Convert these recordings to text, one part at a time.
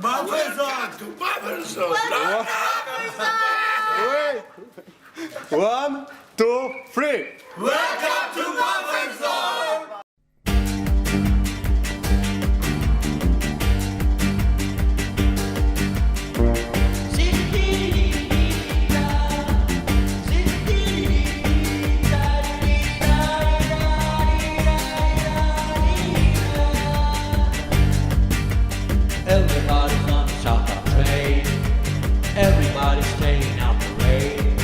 Buffer zone! To buffer zone! Wait. 1, 2, 3. Welcome to Buffer Zone! Everybody's on the southbound train. Everybody's staying out the rain.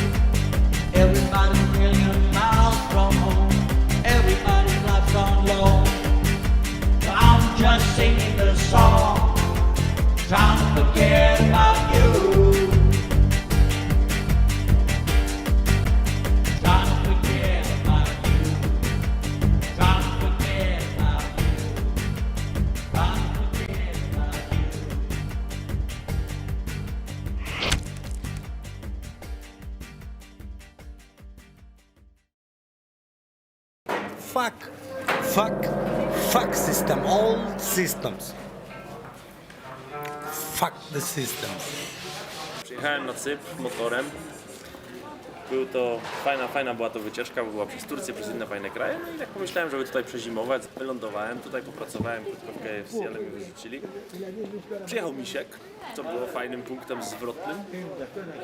Everybody's a million miles from home. Everybody's life's on loan. I'm just singing the song, trying to forget about you. Trying to forget about you. Trying to forget about you. Trying to forget about you. Fuck system, all systems. Fuck the systems. Przyjechałem na Cypr motorem. Fajna była to wycieczka, bo była przez Turcję, przez inne fajne kraje. No i tak pomyślałem, żeby tutaj przezimować. Wylądowałem, tutaj popracowałem krótko w KFC, ale mnie wyrzucili. Przyjechał Misiek, co było fajnym punktem zwrotnym.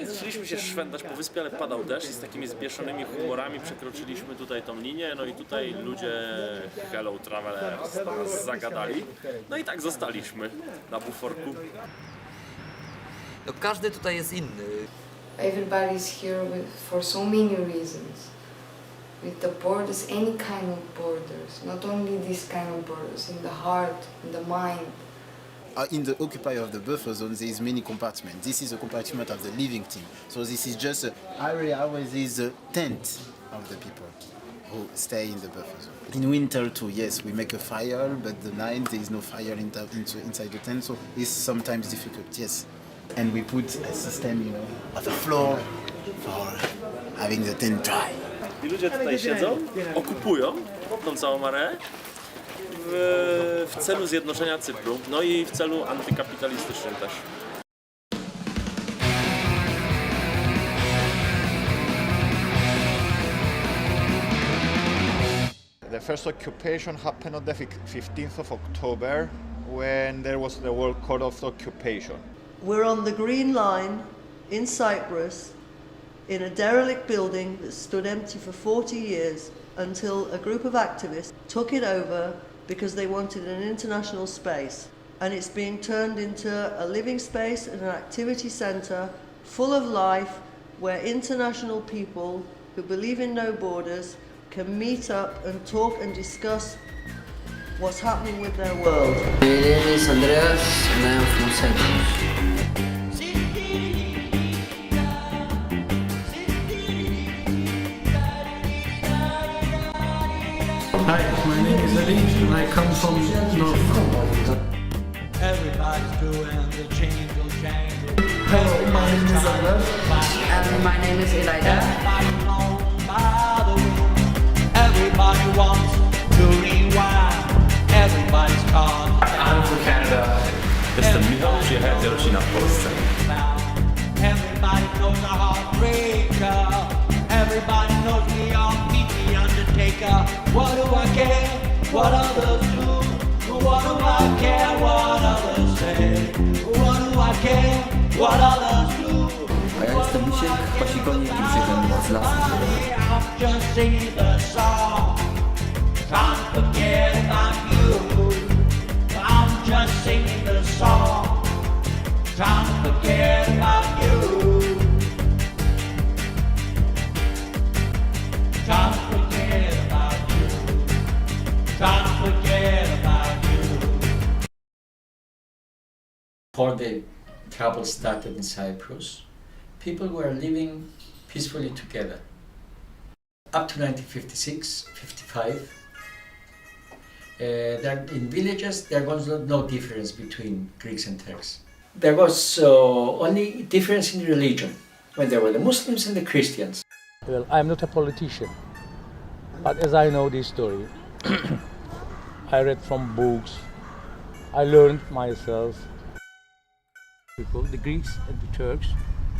I zaczęliśmy się szwendać po wyspie, ale padał deszcz i z takimi zbieszonymi humorami przekroczyliśmy tutaj tą linię. No i tutaj ludzie Hello Travelers nas zagadali. No i tak zostaliśmy na buforku. No, każdy tutaj jest inny. Everybody's here for so many reasons. With the borders, any kind of borders, not only this kind of borders, in the heart, in the mind. In the occupier of the buffer zone, there is many compartments. This is a compartment of the living team. So this is just an area where there is a tent of the people who stay in the buffer zone. In winter too, yes, we make a fire, but the night there is no fire inside the tent, so it's sometimes difficult, yes. And we put a system, you know, on the floor for having the tent dry. I ludzie tutaj siedzą, okupują tą całą areę w celu zjednoczenia Cypru, no i w celu antykapitalistycznym też. The first occupation happened on the 15th of October when there was the World Court of Occupation. We're on the Green Line in Cyprus in a derelict building that stood empty for 40 years until a group of activists took it over because they wanted an international space. And it's being turned into a living space and an activity centre full of life where international people who believe in no borders can meet up and talk and discuss what's happening with their world. My name is Andreas and I am from Cyprus. Hi, my name is Ali and I come from North. Everybody's doing the jingle jangle. Hello, my name is Abel. And my name is Elida. Everybody known by the rule. Everybody wants to rewind. Everybody's called. I'm from Canada. Jestem Michał, przyjechałem z rodzina w Polsce. Everybody knows a heartbreaker. Everybody knows me on the Undertaker. What do I care what others do? What do I care what others say? What do I care what others do? A ja jestem Misiek, pasikonik i przyjechałem z lasu. I'm just singing the song, trying to forget about you. I'm just singing the song, trying to forget about you. Trying to forget about you. Trying to forget about you. Before the trouble started in Cyprus, people were living peacefully together. Up to 1956, 55, in villages there was no difference between Greeks and Turks. There was only difference in religion, when there were the Muslims and the Christians. Well, I'm not a politician, but as I know this story, I read from books, I learned myself. People, the Greeks and the Turks,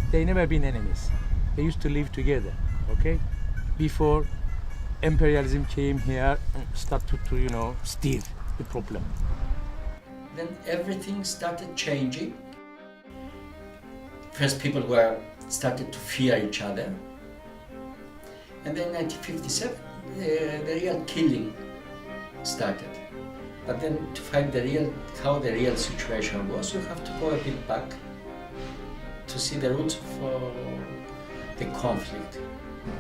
they never been enemies. They used to live together, okay? Before imperialism came here and started to, steer the problem. Then everything started changing. First people started to fear each other. And then in 1957, the real killing started. But then to find how the real situation was, you have to go a bit back to see the roots of the conflict.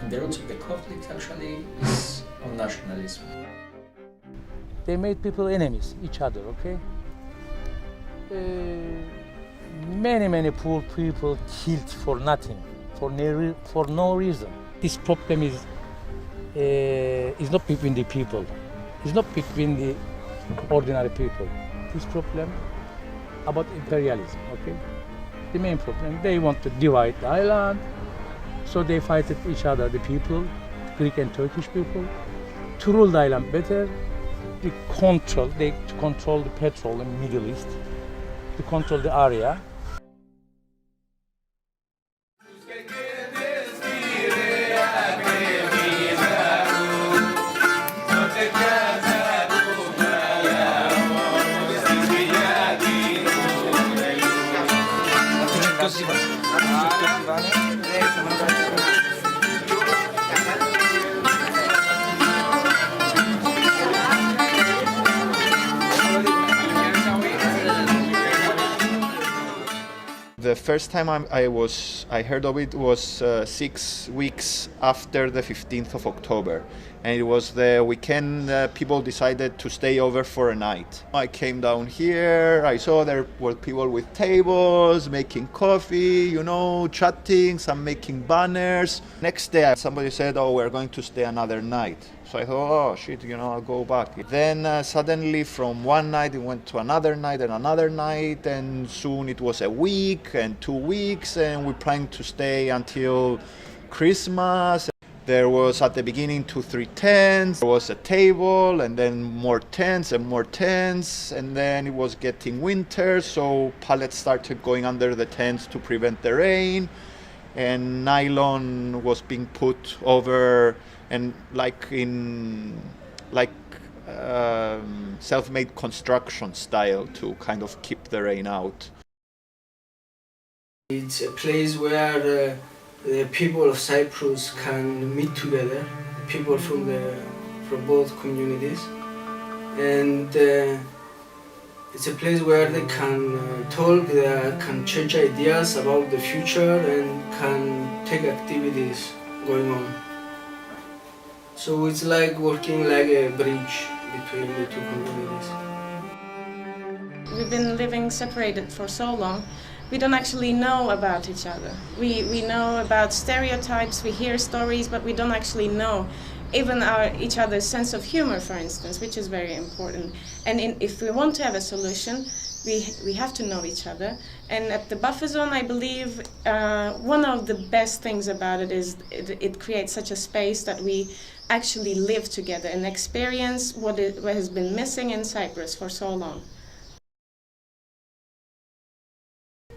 And the roots of the conflict actually is on nationalism. They made people enemies, each other, okay? Many poor people killed for nothing, for no reason. This problem is not between the people. It's not between the ordinary people. This problem about imperialism, okay? The main problem, they want to divide the island, so they fight each other, the people, Greek and Turkish people, to rule the island better, to control the petrol in the Middle East, to control the area. The first time I heard of it was 6 weeks after the 15th of October. And it was the weekend people decided to stay over for a night. I came down here, I saw there were people with tables, making coffee, chatting, some making banners. Next day somebody said, oh, we're going to stay another night. So I thought, oh shit, I'll go back. Then suddenly from one night it went to another night and another night, and soon it was a week and 2 weeks, and we planned to stay until Christmas. There was at the beginning 2-3 tents, there was a table, and then more tents, and then it was getting winter, so pallets started going under the tents to prevent the rain, and nylon was being put over, and self-made construction style to kind of keep the rain out. It's a place where the people of Cyprus can meet together, people from both communities, and it's a place where they can talk, they can change ideas about the future, and can take activities going on. So it's like working like a bridge between the two communities. We've been living separated for so long. We don't actually know about each other. We know about stereotypes, we hear stories, but we don't actually know even each other's sense of humor, for instance, which is very important. And if we want to have a solution, we have to know each other. And at the buffer zone, I believe one of the best things about it is it creates such a space that we actually live together and experience what has been missing in Cyprus for so long.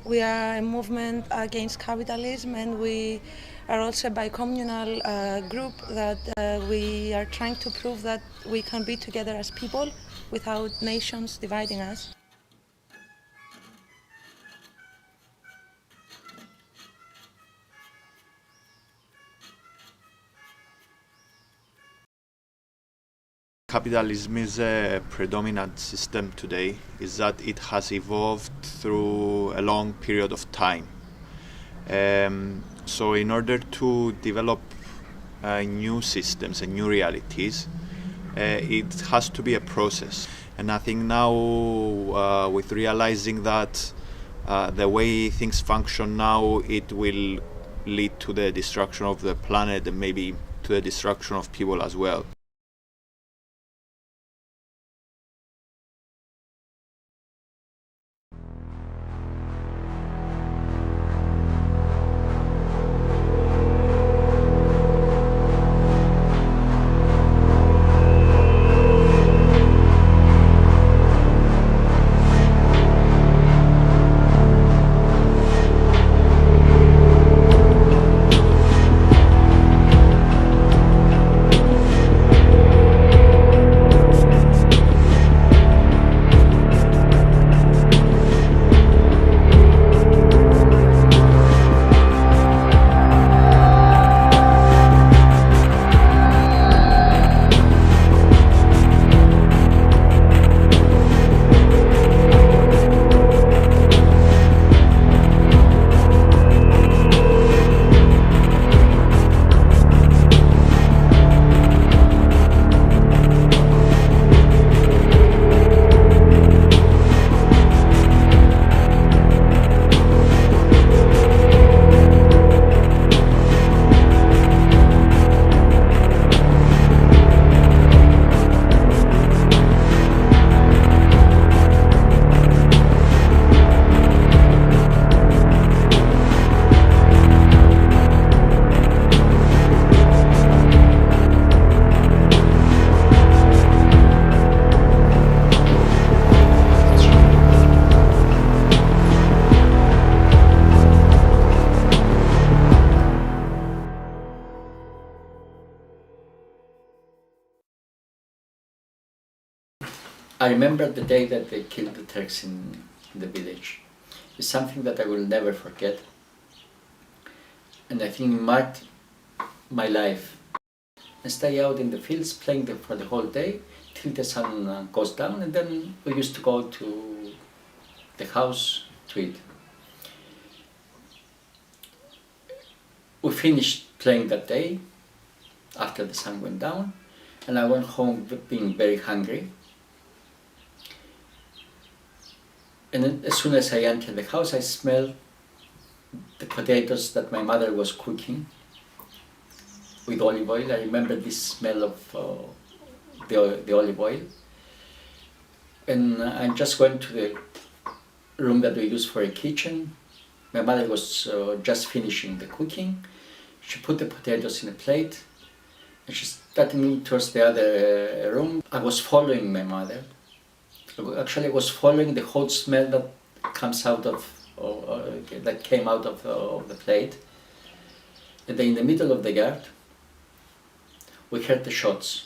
We are a movement against capitalism, and we are also a bi-communal group that we are trying to prove that we can be together as people without nations dividing us. Capitalism is a predominant system today, is that it has evolved through a long period of time. So in order to develop new systems and new realities, it has to be a process. And I think now with realizing that the way things function now, it will lead to the destruction of the planet and maybe to the destruction of people as well. I remember the day that they killed the Turks in the village. It's something that I will never forget. And I think marked my life. I stay out in the fields playing for the whole day till the sun goes down, and then we used to go to the house to eat. We finished playing that day after the sun went down, and I went home being very hungry. And then as soon as I entered the house, I smelled the potatoes that my mother was cooking with olive oil. I remember this smell of the olive oil. And I just went to the room that we use for a kitchen. My mother was just finishing the cooking. She put the potatoes in a plate and she started moving towards the other room. I was following my mother. Actually, I was following the hot smell that comes out of, that came out of the plate. And then in the middle of the yard, we heard the shots.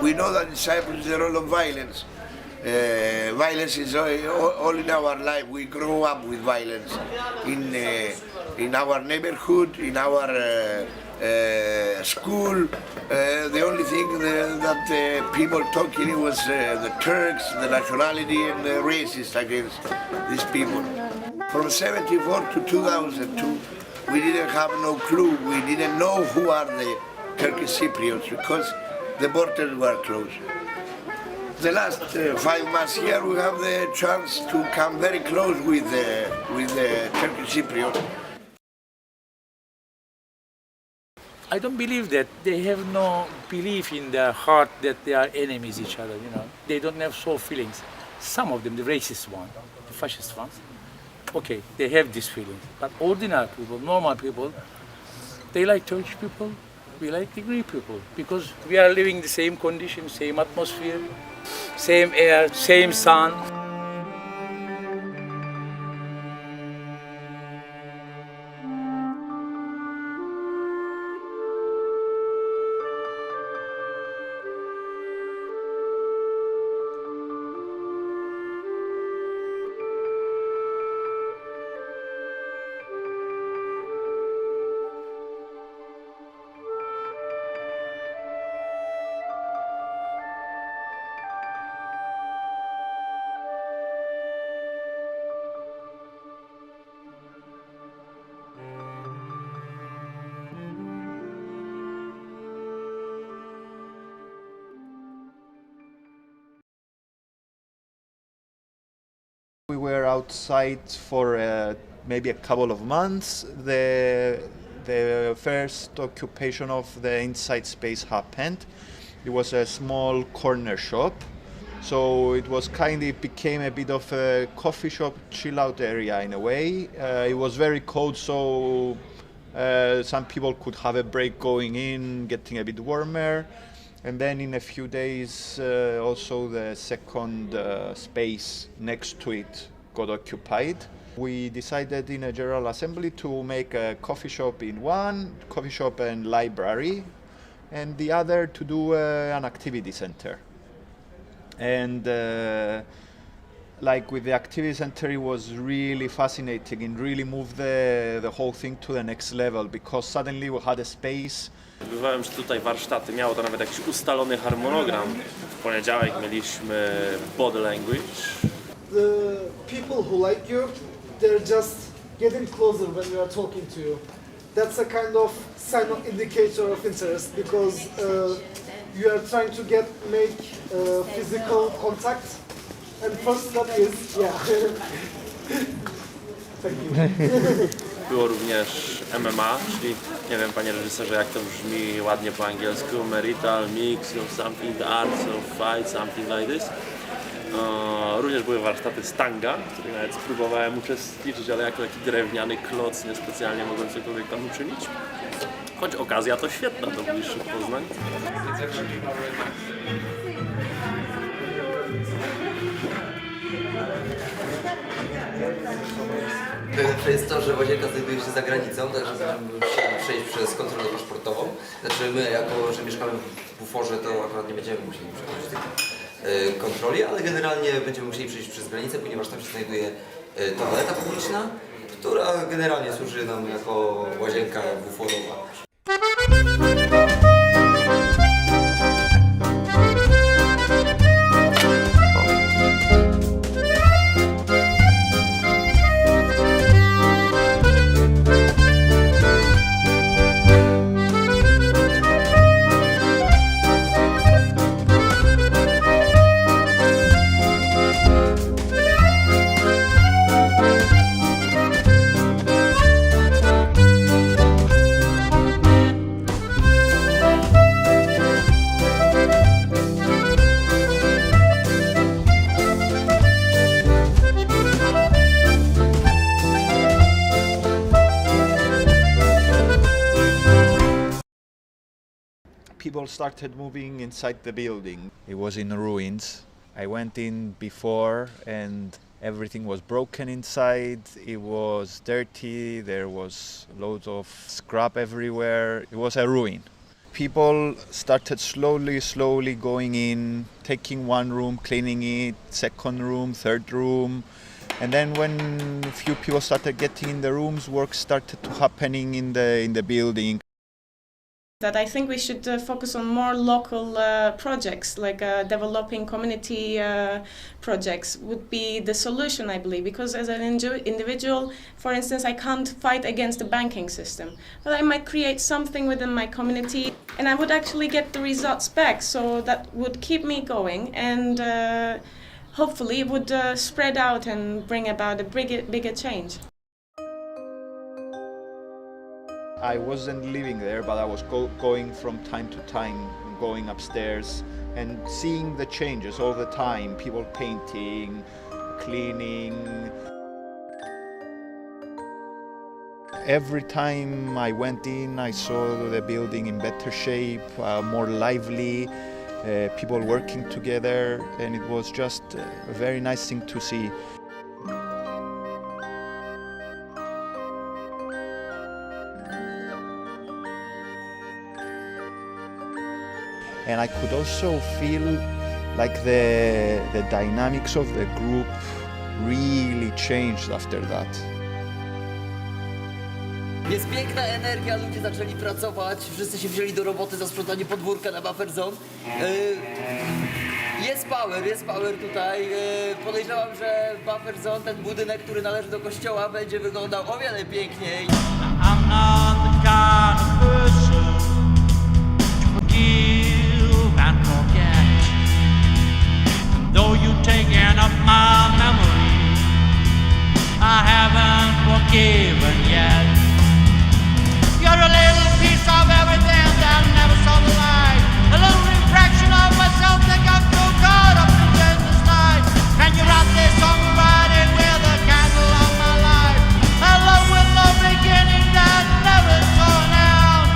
We know that in Cyprus there is a lot of violence. Violence is all in our life. We grow up with violence in our neighborhood, in our school. The only thing that people talking was the Turks, the nationality, and the racist against these people. From 1974 to 2002, we didn't have no clue. We didn't know who are the Turkish Cypriots because the borders were closed. The last 5 months here, we have the chance to come very close with the Turkish Cypriot. I don't believe that. They have no belief in their heart that they are enemies each other, you know. They don't have soul feelings. Some of them, the racist ones, the fascist ones, okay, they have these feelings. But ordinary people, normal people, they like Turkish people, we like the Greek people, because we are living the same conditions, same atmosphere, same air, same sun. We were outside for maybe a couple of months. The first occupation of the inside space happened. It was a small corner shop. So it was it became a bit of a coffee shop, chill out area in a way. It was very cold, so some people could have a break going in, getting a bit warmer. And then in a few days, also the second space next to it got occupied. We decided in a general assembly to make a coffee shop in one, coffee shop and library, and the other to do an activity center. And like with the activity center, it was really fascinating and really moved the whole thing to the next level, because suddenly we had a space. Bywałem tutaj warsztaty, miało to nawet jakiś ustalony harmonogram. W poniedziałek mieliśmy body language. The people who like you, they're just getting closer when you are talking to you. that's a kind of sign of indicator of interest, because you are trying to make physical contact, and first step is Thank you. Było również MMA, czyli nie wiem, panie reżyserze, jak to brzmi ładnie po angielsku, marital mix of something arts of fight, something like this. Również były warsztaty z tanga, w których nawet spróbowałem uczestniczyć, ale jako taki drewniany kloc, niespecjalnie mogłem cokolwiek tam uczynić. Choć okazja to świetna do bliższych poznań. Najlepsze jest to, że łazienka znajduje się za granicą, także musimy przejść przez kontrolę paszportową. Znaczy my, jako że mieszkamy w buforze, to akurat nie będziemy musieli przechodzić tych kontroli, ale generalnie będziemy musieli przejść przez granicę, ponieważ tam się znajduje toaleta publiczna, która generalnie służy nam jako łazienka buforowa. People started moving inside the building. It was in ruins. I went in before and everything was broken inside. It was dirty. There was loads of scrap everywhere. It was a ruin. People started slowly going in, taking one room, cleaning it, second room, third room. And then when a few people started getting in the rooms, work started to happening in the building. That I think we should focus on more local projects, like developing community projects would be the solution, I believe, because as an individual, for instance, I can't fight against the banking system, but I might create something within my community and I would actually get the results back, so that would keep me going and hopefully it would spread out and bring about a bigger change. I wasn't living there, but I was going from time to time, going upstairs and seeing the changes all the time. People painting, cleaning. Every time I went in, I saw the building in better shape, more lively, people working together, and it was just a very nice thing to see. And I could also feel like the dynamics of the group really changed after that. Jest piękna energia, ludzie zaczęli pracować, wszyscy się wzięli do roboty za sprzątanie podwórka na buffer zone. Jest power tutaj. Podejrzewam, że buffer zone, ten budynek, który należy do kościoła, będzie wyglądał o wiele piękniej. I'm not the kind of person to forgive and forget. Though you've taken up my memory, I haven't forgiven yet. You're a little piece of everything that never saw the light. A little refraction of myself that got so caught up in this night. Can you write this song writing with a candle on my life? A love with no beginning that never going out.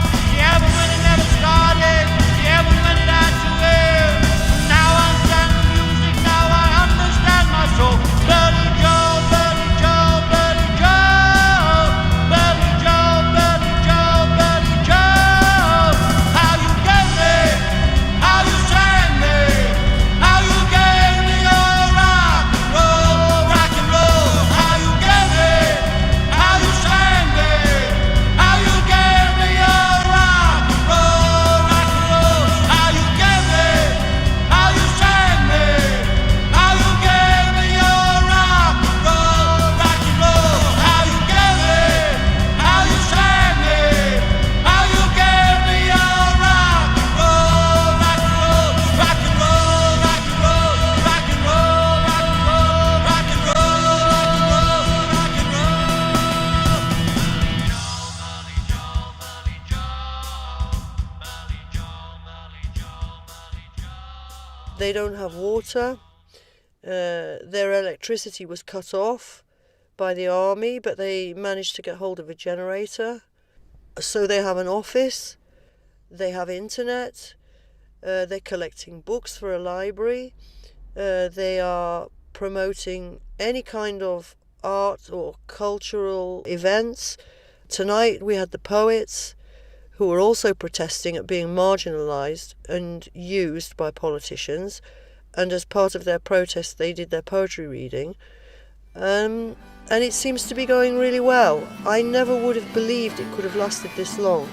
They don't have water. Their electricity was cut off by the army, but they managed to get hold of a generator. So they have an office, they have internet, they're collecting books for a library, they are promoting any kind of art or cultural events. Tonight we had the poets who were also protesting at being marginalised and used by politicians, and as part of their protest they did their poetry reading. And it seems to be going really well. I never would have believed it could have lasted this long.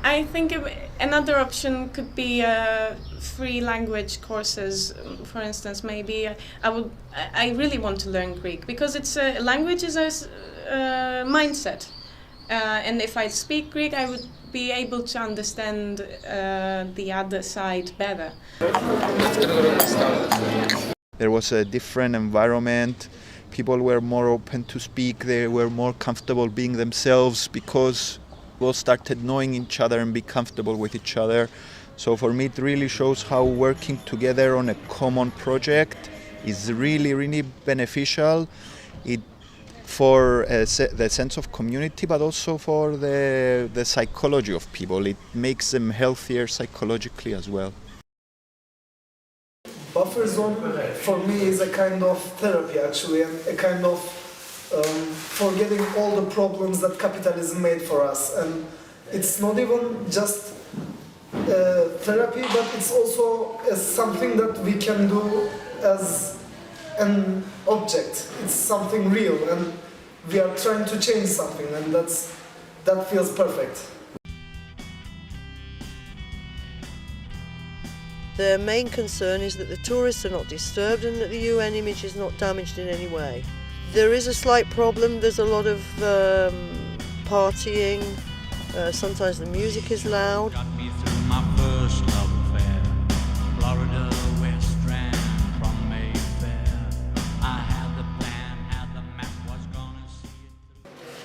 I think another option could be free language courses. For instance, maybe I really want to learn Greek because it's language is a mindset, and if I speak Greek, I would be able to understand the other side better. There was a different environment. People were more open to speak. They were more comfortable being themselves because we all started knowing each other and be comfortable with each other. So for me, it really shows how working together on a common project is really, really beneficial. For the sense of community, but also for the psychology of people. It makes them healthier psychologically as well. Buffer zone for me is a kind of therapy actually, and a kind of forgetting all the problems that capitalism made for us. And it's not even just therapy, but it's also something that we can do as an object. It's something real, and we are trying to change something, and that feels perfect. Their main concern is that the tourists are not disturbed and that the UN image is not damaged in any way. There is a slight problem. There's a lot of partying. Sometimes the music is loud.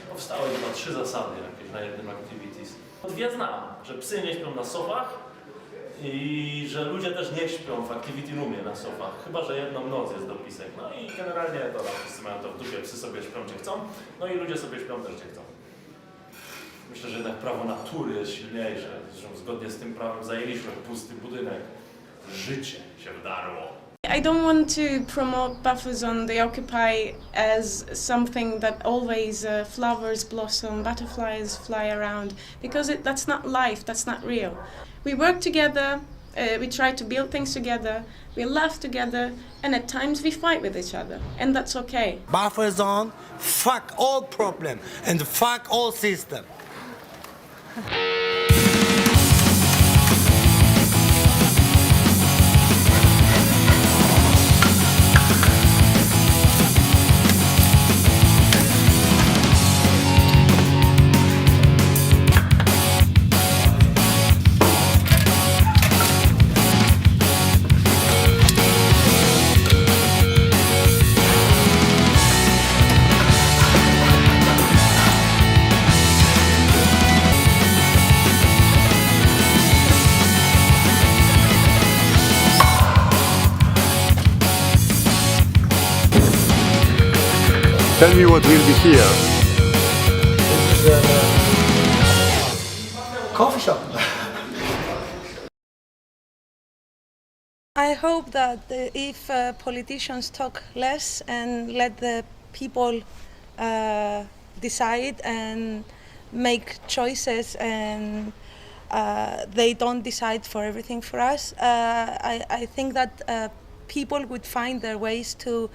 Powstały chyba 3 zasady jakieś na jednym activities. 2 znam, że psy nie śpią na sofach i że ludzie też nie śpią w activity roomie na sofach, chyba że jedną noc jest dopisek. No i generalnie to wszyscy mają to w dupie, psy sobie śpią gdzie chcą, no i ludzie sobie śpią też gdzie chcą. Myślę, że jednak prawo natury jest silniejsze, zresztą zgodnie z tym prawem zajęliśmy pusty budynek. Życie się wdarło. I don't want to promote buffer zone, the Occupy, as something that always flowers blossom, butterflies fly around, because that's not life, that's not real. We work together, we try to build things together, we laugh together, and at times we fight with each other, and that's okay. Buffer zone, fuck all problem and fuck all system. Tell me what will be here. This is a coffee shop. I hope that if politicians talk less and let the people decide and make choices, and they don't decide for everything for us, I think that people would find their ways to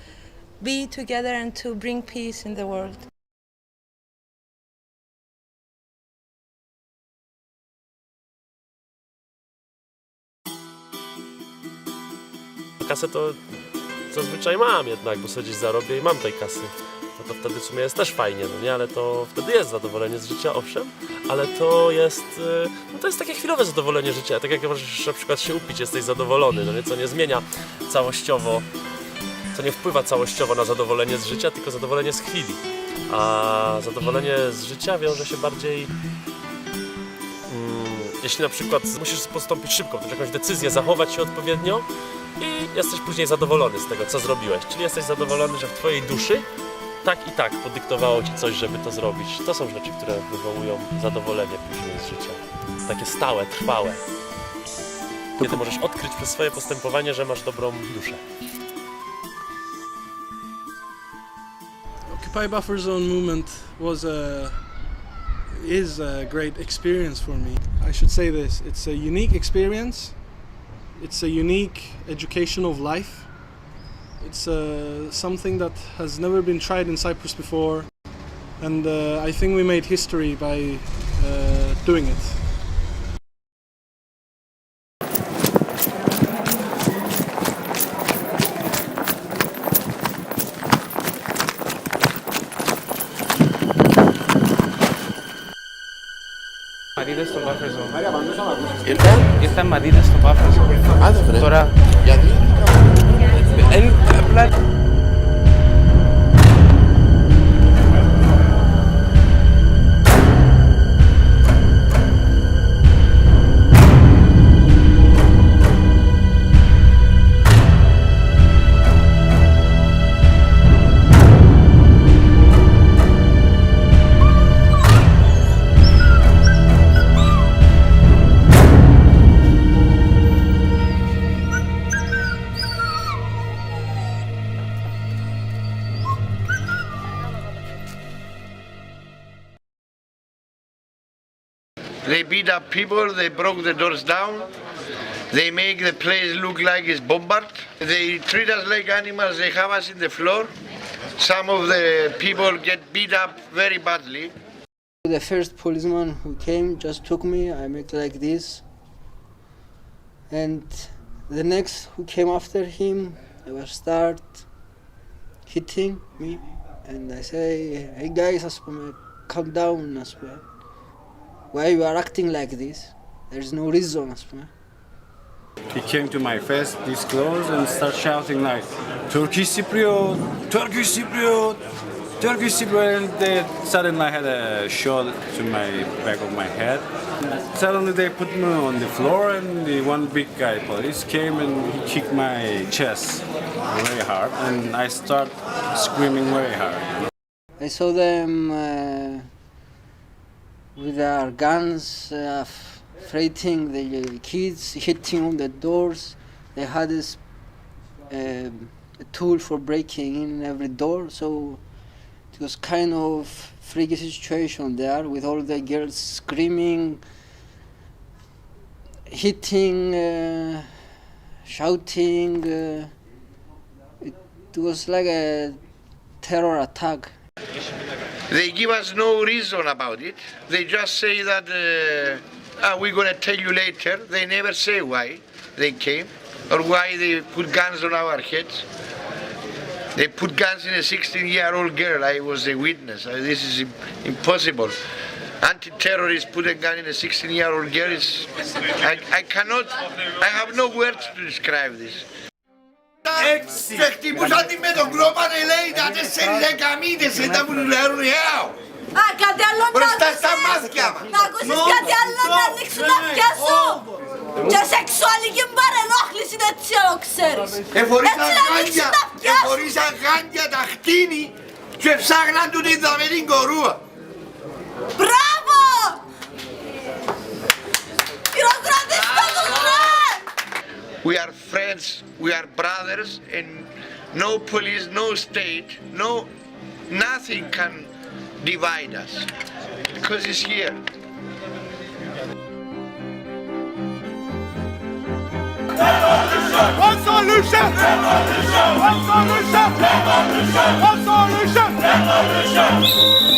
be together and to bring peace in the world. Kasę to zazwyczaj mam jednak, bo sobie gdzieś zarobię i mam tej kasy. No to wtedy w sumie jest też fajnie, no nie? Ale to wtedy jest zadowolenie z życia, owszem, ale to jest, no to jest takie chwilowe zadowolenie życia. Tak jak możesz na przykład się upić, jesteś zadowolony, no nie? Co nie zmienia całościowo, co nie wpływa całościowo na zadowolenie z życia, tylko zadowolenie z chwili. A zadowolenie z życia wiąże się bardziej jeśli na przykład musisz postąpić szybko, podjąć jakąś decyzję, zachować się odpowiednio i jesteś później zadowolony z tego, co zrobiłeś. Czyli jesteś zadowolony, że w twojej duszy tak i tak podyktowało ci coś, żeby to zrobić. To są rzeczy, które wywołują zadowolenie później z życia. Takie stałe, trwałe. Kiedy możesz odkryć przez swoje postępowanie, że masz dobrą duszę. Occupy Buffer Zone movement is a great experience for me. I should say this, it's a unique experience. It's a unique education of life. It's something that has never been tried in Cyprus before, and I think we made history by doing it. Μαδίδες στο buffer zone. Ήρθαν μαδίδες στο buffer zone. Άντε βρε. Τώρα... Γιατί? Απλά... They beat up people, they broke the doors down, they make the place look like it's bombarded. They treat us like animals, they have us in the floor. Some of the people get beat up very badly. The first policeman who came just took me, I made like this. And the next who came after him, they will start hitting me. And I say, hey guys, calm down. Why you are acting like this? There's no reason. He came to my face, this close, and started shouting like, Turkish Cypriot, Turkish Cypriot, Turkish Cypriot. And then suddenly I had a shot to my back of my head. Suddenly they put me on the floor, and the one big guy police came and he kicked my chest very hard, and I start screaming very hard. I saw them with their guns, fighting the kids, hitting on the doors. They had this tool for breaking in every door, so it was kind of freaky situation there with all the girls screaming, hitting, shouting. It was like a terror attack. They give us no reason about it. They just say that we're going to tell you later. They never say why they came or why they put guns on our heads. They put guns in a 16-year-old girl. I was a witness. This is impossible. Anti-terrorists put a gun in a 16-year-old girl. I have no words to describe this. Σε χτυπούσαν τη με τον κλόπανε λέει τα 4 καμίδες δεν μου λέρουν ιάω. Α, κάτι άλλο να μπροστά ακούσεις. στα μάτια μας. Να ακούσεις κάτι άλλο να ανοίξουν τα αυτιά σου. Και σεξουαλική παρενόχληση είναι έτσι άλλο ξέρεις. Έτσι να ανοίξουν τα αυτιά σου. Εφορήσαν γάντια τα χτίνη και ψάχναν του την δαμε την κορούα. Μπράβο! Χειροκροτήστε τους ρε! We are friends, we are brothers, and no police, no state, nothing can divide us because it's here. One solution! One solution! One solution! One solution!